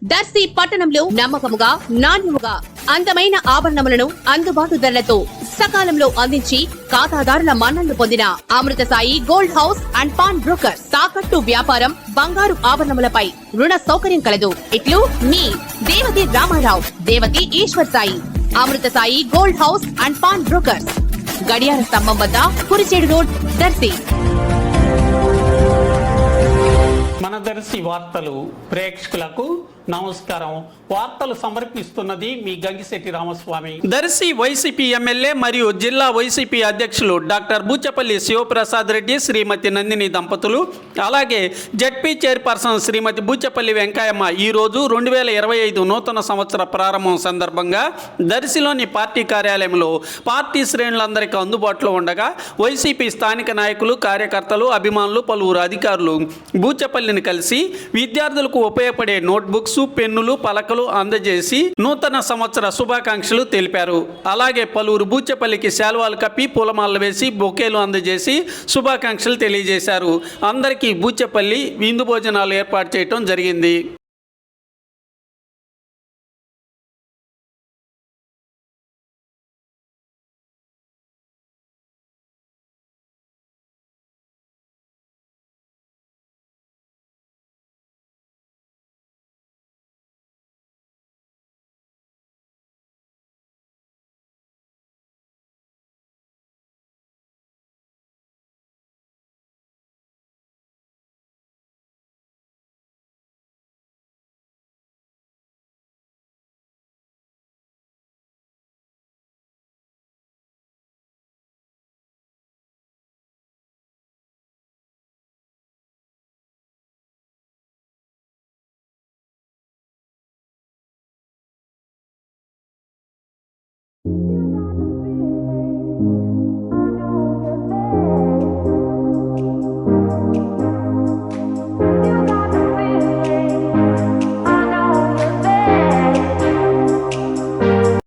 దర్శి పట్టణంలో నమ్మకముగా నాణ్యముగా అందమైన ఆభరణములను అందుబాటు ధరలతో సకాలంలో అందించి ఖాతాదారుల మన్ననలు పొందిన Amruthasai gold house and pawn broker తాకట్టు వ్యాపారం బంగారు ఆభరణములపై రుణ సౌకర్యం కలదు. ఇట్లు మీ Devathi Ramarao, Devathi Eswar Sai, Amruthasai gold house and pawn brokers, గడియార స్తంభం వద్ద కురిచేడు రోడ్, దర్శి. మన దర్శి వార్తలు ప్రేక్షకులకు నమస్కారం. వార్తలు సమర్పిస్తున్నది మీ గంగిశెట్టి రామస్వామి. దర్శి వైసీపీ ఎమ్మెల్యే మరియు జిల్లా వైసీపీ అధ్యక్షులు డాక్టర్ బూచపల్లి శివప్రసాద్ రెడ్డి, శ్రీమతి నందిని దంపతులు, అలాగే జడ్పీ చైర్పర్సన్ శ్రీమతి బూచపల్లి వెంకయ్యమ్మ ఈరోజు 2025 నూతన సంవత్సర ప్రారంభం సందర్భంగా దర్శిలోని పార్టీ కార్యాలయంలో పార్టీ శ్రేణులందరికీ అందుబాటులో ఉండగా వైసీపీ స్థానిక నాయకులు, కార్యకర్తలు, అభిమానులు, పలువురు అధికారులు బూచపల్లిని కలిసి విద్యార్థులకు ఉపయోగపడే నోట్బుక్స్, పెన్నులు, పలకలు అందజేసి నూతన సంవత్సర శుభాకాంక్షలు తెలిపారు. అలాగే పలువురు బూచపల్లికి శాలువాలు కప్పి పూలమాలలు వేసి బొకేలు అందజేసి శుభాకాంక్షలు తెలియజేశారు. అందరికీ బూచపల్లి విందు భోజనాలు ఏర్పాటు చేయడం జరిగింది.